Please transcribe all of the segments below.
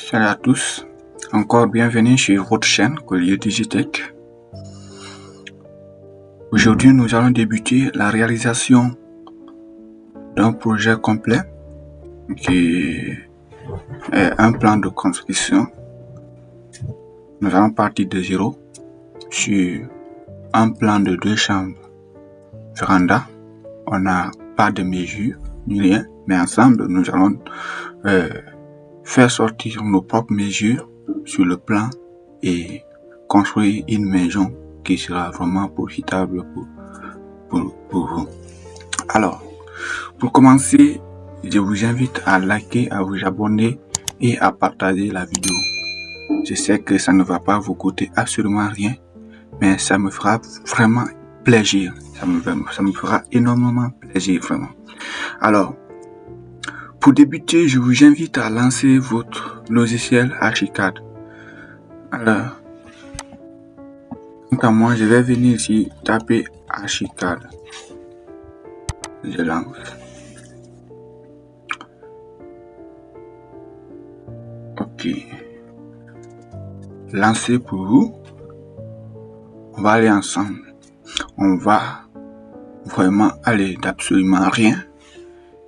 Salut à tous, encore bienvenue sur votre chaîne Collier Digitech. Aujourd'hui, nous allons débuter la réalisation d'un projet complet qui est un plan de construction. Nous allons partir de zéro sur un plan de 2 chambres véranda. On n'a pas de mesure ni rien, mais ensemble, nous allons faire sortir nos propres mesures sur le plan et construire une maison qui sera vraiment profitable pour vous. Alors, pour commencer, je vous invite à liker, à vous abonner et à partager la vidéo. Je sais que ça ne va pas vous coûter absolument rien, mais ça me fera vraiment plaisir. Ça me fera énormément plaisir, vraiment. Alors, pour débuter, je vous invite à lancer votre logiciel Archicad. Alors, quant à moi, je vais venir ici taper Archicad. Je lance. Ok. Lancer pour vous. On va aller ensemble. On va vraiment aller d'absolument rien.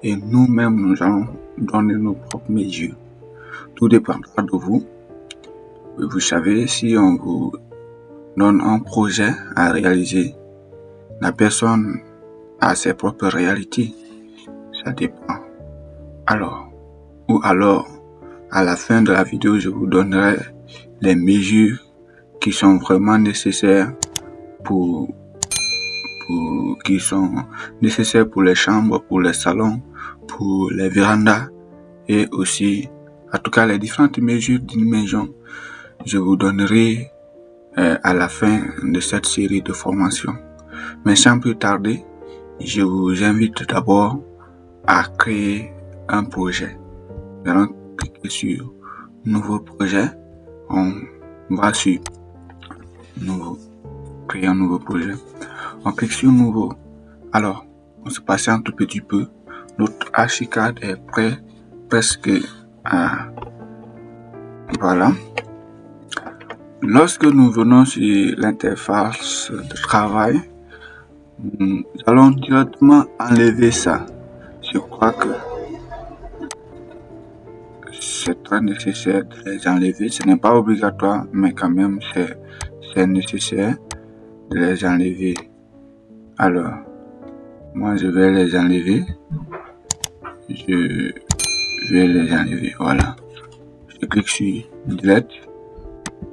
Et nous-mêmes, nous allons donner nos propres mesures. Tout dépendra de vous. Vous savez, si on vous donne un projet à réaliser, la personne a ses propres réalités. Ça dépend. Alors, à la fin de la vidéo, je vous donnerai les mesures qui sont vraiment nécessaires pour les chambres, pour les salons, pour les vérandas et aussi, en tout cas, les différentes mesures d'une maison. Je vous donnerai à la fin de cette série de formations. Mais sans plus tarder, je vous invite d'abord à créer un projet. Nous allons cliquer sur Nouveau projet. On va sur Nouveau, créer un nouveau projet. On clique sur Nouveau. Alors, on se passe un tout petit peu. Notre Archicad est prêt, presque à... Voilà. Lorsque nous venons sur l'interface de travail, nous allons directement enlever ça. Je crois que c'est très nécessaire de les enlever. Ce n'est pas obligatoire, mais quand même c'est nécessaire de les enlever. Alors, moi je vais les enlever. Je vais les enlever. Voilà. Je clique sur Delete,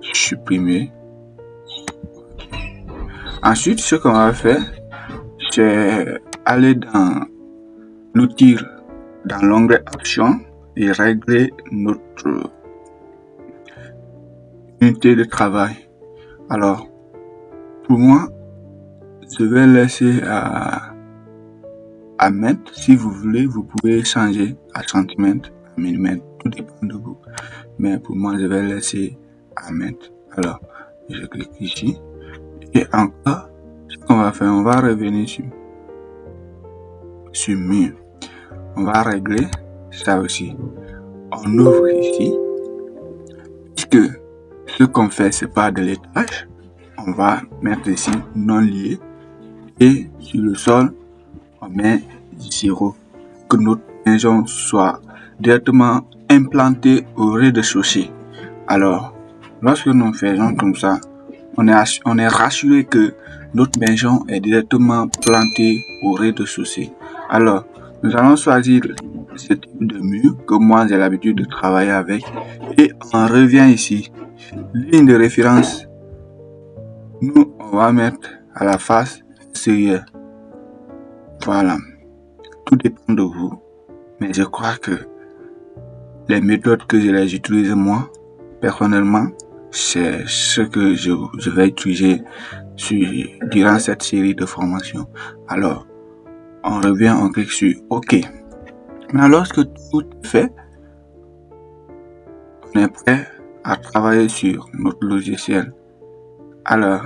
supprimer. Ensuite, ce qu'on va faire, c'est aller dans l'outil, dans l'onglet Options et régler notre unité de travail. Alors, pour moi, je vais laisser à mètre. Si vous voulez, vous pouvez changer à centimètre, à millimètre, tout dépend de vous. Mais pour moi, je vais laisser à mètre. Alors, je clique ici. Et encore, ce qu'on va faire, on va revenir sur mur. On va régler ça aussi. On ouvre ici. Puisque ce qu'on fait, c'est pas de l'étage, on va mettre ici non lié. Et sur le sol, on met 0. Que notre maison soit directement implantée au rez-de-chaussée. Alors, lorsque nous faisons comme ça, on est rassuré que notre maison est directement plantée au rez-de-chaussée. Alors, nous allons choisir ce type de mur que moi j'ai l'habitude de travailler avec et on revient ici. Ligne de référence, nous on va mettre à la face extérieure. Voilà. Tout dépend de vous, mais je crois que les méthodes que je les utilise moi, personnellement, c'est ce que je vais utiliser durant cette série de formations. Alors, on revient, on clique sur OK. Mais lorsque tout est fait, on est prêt à travailler sur notre logiciel. Alors,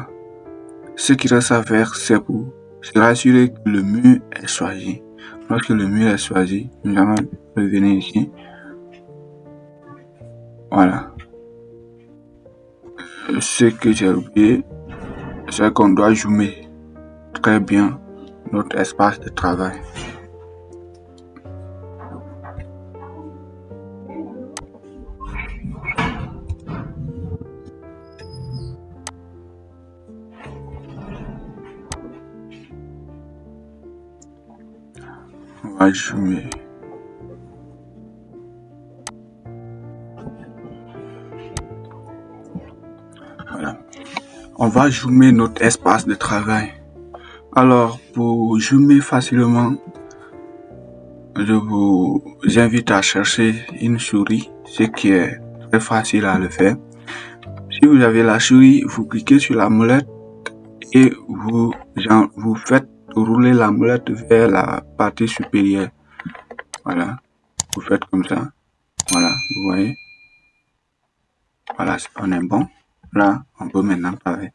ce qu'il reste à faire, c'est pour se rassurer que le mur est choisi. Lorsque le mur est choisi, nous allons revenir ici. Voilà. Ce que j'ai oublié, c'est qu'on doit zoomer très bien notre espace de travail. On va zoomer. Voilà. On va zoomer notre espace de travail. Alors, pour zoomer facilement, je vous invite à chercher une souris, ce qui est très facile à le faire. Si vous avez la souris, vous cliquez sur la molette et vous faites rouler la molette vers la partie supérieure. Voilà, vous faites comme ça. Voilà, vous voyez. Voilà, on est bon. Là, on peut maintenant travailler.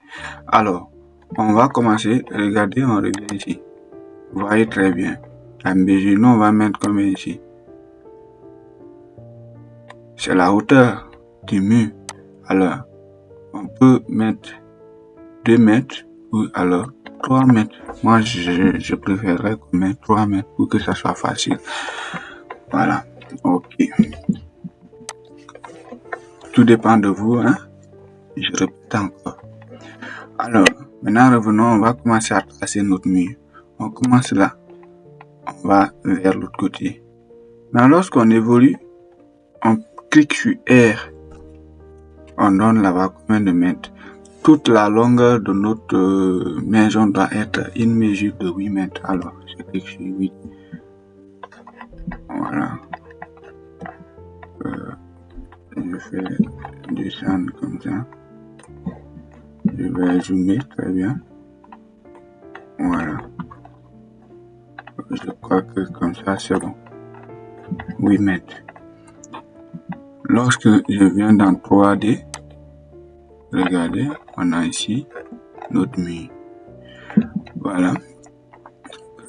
Alors, on va commencer. Regardez, on revient ici. Vous voyez très bien. La mesure, nous, on va mettre comme ici. C'est la hauteur du mur. Alors, on peut mettre 2 mètres ou alors 3 mètres. Moi, je préférerais qu'on mette 3 mètres pour que ça soit facile. Voilà. Ok. Tout dépend de vous, hein. Je répète encore. Alors, maintenant revenons, on va commencer à tracer notre mur. On commence là. On va vers l'autre côté. Mais lorsqu'on évolue, on clique sur R. On donne là-bas combien de mètres. Toute la longueur de notre maison doit être une mesure de 8 mètres. Alors, je clique sur 8. Voilà. Je fais descendre comme ça. Je vais zoomer très bien. Voilà. Je crois que comme ça, c'est bon. 8 mètres. Lorsque je viens dans 3D, regardez, on a ici notre mur. Voilà.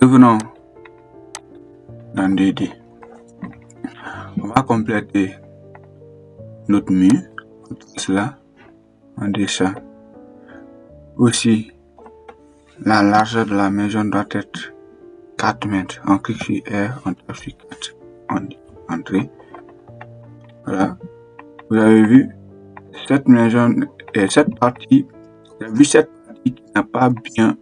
Revenons dans 2D. On va compléter notre mur. On passe là, on descend. Aussi, la largeur de la maison doit être 4 mètres. On clique sur R, on tape sur 4. On dit entrer. Voilà. Vous avez vu cette maison et cette partie. Vous avez vu cette partie qui n'a pas bien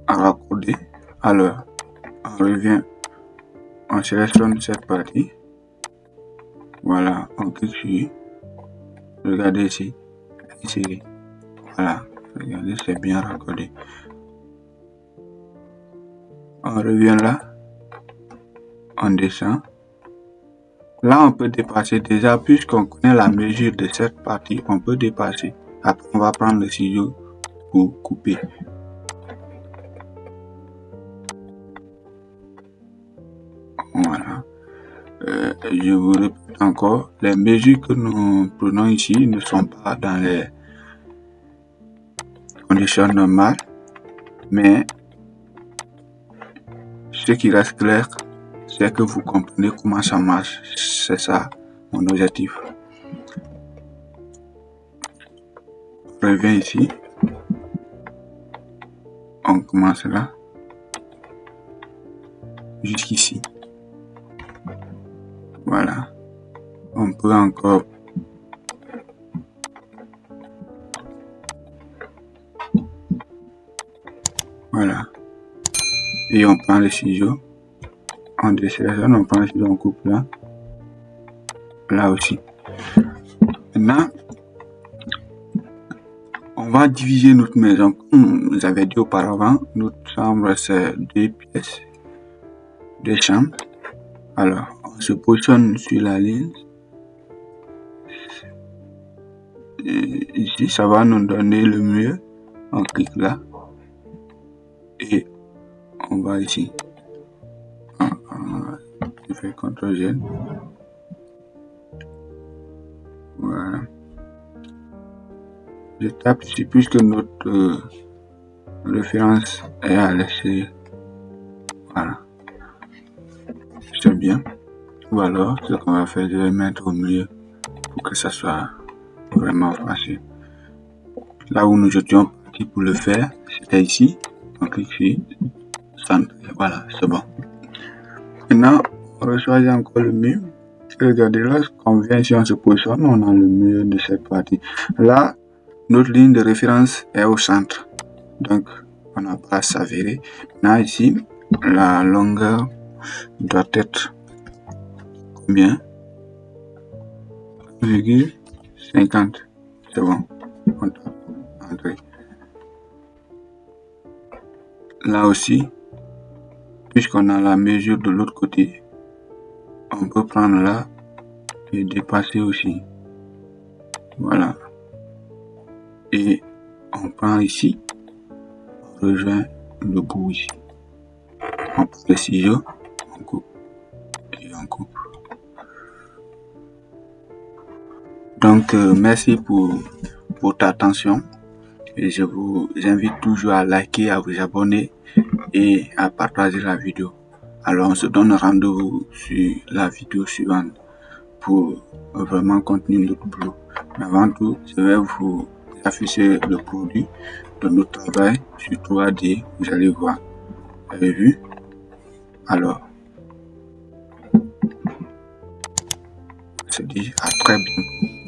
raccordé. Alors, on revient. On sélectionne cette partie. Voilà. On clique sur. Regardez ici. Insérer. Voilà. Regardez, c'est bien raccordé. On revient là. On descend. Là, on peut dépasser déjà, puisqu'on connaît la mesure de cette partie, on peut dépasser. Après, on va prendre le ciseau pour couper. Voilà. Je vous répète encore, les mesures que nous prenons ici ne sont pas dans les conditions normales, mais ce qui reste clair, c'est que vous comprenez comment ça marche. C'est ça mon objectif. On revient ici. On commence là. Jusqu'ici. Voilà. On peut encore voilà. Et on prend le ciseau. On désélectionne, on prend le ciseau, on coupe là. Là aussi. Maintenant, on va diviser notre maison. Comme j'avais dit auparavant, notre chambre c'est 2 pièces, 2 chambres. Alors, on se positionne sur la ligne. Et ici, ça va nous donner le mieux. On clique là. Et on va ici. Je fais CTRL-G. Voilà. Je tape ici puisque notre référence est à l'extérieur. Voilà. C'est bien. Ou alors, ce qu'on va faire, je vais mettre au milieu pour que ça soit vraiment facile. Là où nous étions partis pour le faire, c'était ici. On clique sur centre. Voilà, c'est bon. Maintenant, on va choisir encore le mur. Regardez, lorsqu'on vient ici, on se positionne, on a le mur de cette partie. Là, notre ligne de référence est au centre. Donc, on n'a pas à s'avérer. Maintenant, ici, la longueur doit être combien? 1,50. C'est bon. On doit entrer. Là aussi, puisqu'on a la mesure de l'autre côté, on peut prendre là et dépasser aussi. Voilà. Et on prend ici, on rejoint le bout ici. On prend le ciseau, on coupe et on coupe. Donc, merci pour votre attention et je vous invite toujours à liker, à vous abonner et à partager la vidéo. Alors, on se donne rendez-vous sur la vidéo suivante pour vraiment continuer notre boulot. Mais avant tout, je vais vous afficher le produit de notre travail sur 3D. Vous allez voir. Vous avez vu? Alors, on se dit à très bientôt.